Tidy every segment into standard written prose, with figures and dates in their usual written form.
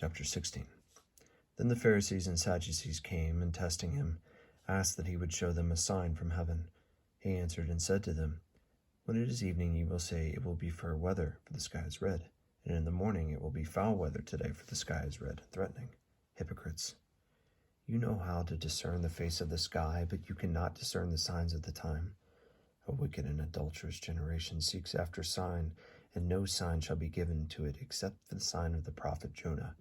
Chapter 16. Then the Pharisees and Sadducees came, and testing him, asked that he would show them a sign from heaven. He answered and said to them, When it is evening, you will say, It will be fair weather, for the sky is red. And in the morning it will be foul weather today, for the sky is red, threatening. Hypocrites! You know how to discern the face of the sky, but you cannot discern the signs of the time. A wicked and adulterous generation seeks after sign, and no sign shall be given to it except for the sign of the prophet Jonah.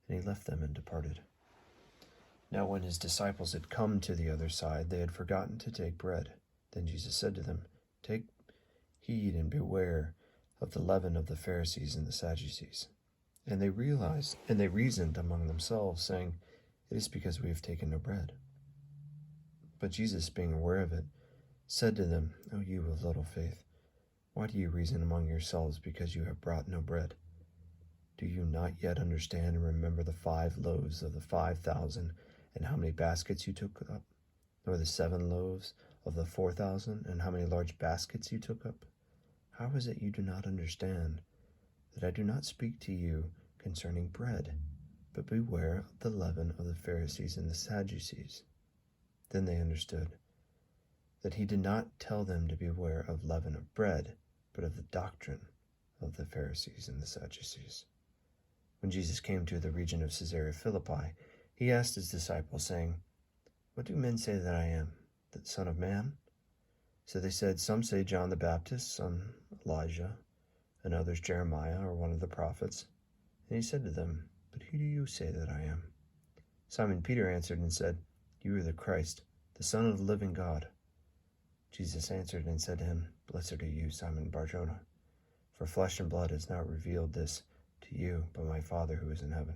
And he left them and departed. Now when his disciples had come to the other side, they had forgotten to take bread. Then Jesus said to them, Take heed and beware of the leaven of the Pharisees and the Sadducees. And they reasoned among themselves, saying, It is because we have taken no bread. But Jesus, being aware of it, said to them, O you of little faith, why do you reason among yourselves because you have brought no bread? Do you not yet understand and remember the 5 loaves of the 5,000, and how many baskets you took up? Nor the 7 loaves of the 4,000, and how many large baskets you took up? How is it you do not understand that I do not speak to you concerning bread, but beware of the leaven of the Pharisees and the Sadducees? Then they understood that he did not tell them to beware of leaven of bread, but of the doctrine of the Pharisees and the Sadducees. When Jesus came to the region of Caesarea Philippi, he asked his disciples, saying, What do men say that I am, the Son of Man? So they said, Some say John the Baptist, some Elijah, and others Jeremiah or one of the prophets. And he said to them, But who do you say that I am? Simon Peter answered and said, You are the Christ, the Son of the living God. Jesus answered and said to him, Blessed are you, Simon Bar-Jonah, for flesh and blood has not revealed this to you, but my Father who is in heaven.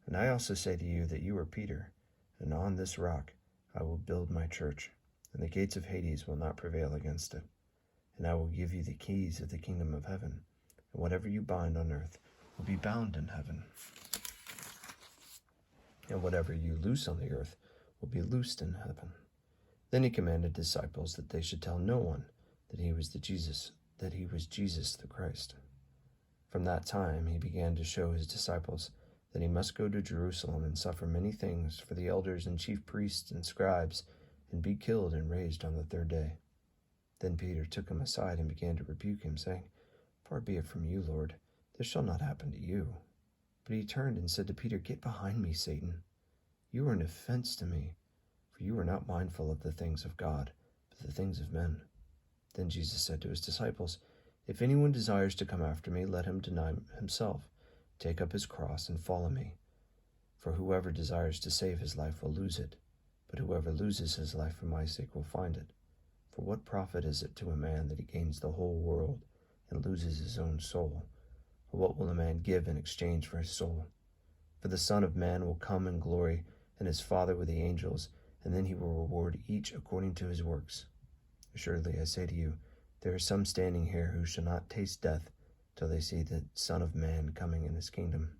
And I also say to you that you are Peter, and on this rock I will build my church, and the gates of Hades will not prevail against it. And I will give you the keys of the kingdom of heaven, and whatever you bind on earth will be bound in heaven, and whatever you loose on the earth will be loosed in heaven. Then he commanded disciples that they should tell no one that he was Jesus the Christ. From that time he began to show his disciples that he must go to Jerusalem and suffer many things for the elders and chief priests and scribes, and be killed and raised on the 3rd day. Then Peter took him aside and began to rebuke him, saying, Far be it from you, Lord, this shall not happen to you. But he turned and said to Peter, Get behind me, Satan. You are an offense to me, for you are not mindful of the things of God, but the things of men. Then Jesus said to his disciples, If anyone desires to come after me, let him deny himself, take up his cross, and follow me. For whoever desires to save his life will lose it, but whoever loses his life for my sake will find it. For what profit is it to a man that he gains the whole world and loses his own soul? Or what will a man give in exchange for his soul? For the Son of Man will come in glory, and his Father with the angels, and then he will reward each according to his works. Assuredly, I say to you, there are some standing here who shall not taste death till they see the Son of Man coming in his kingdom.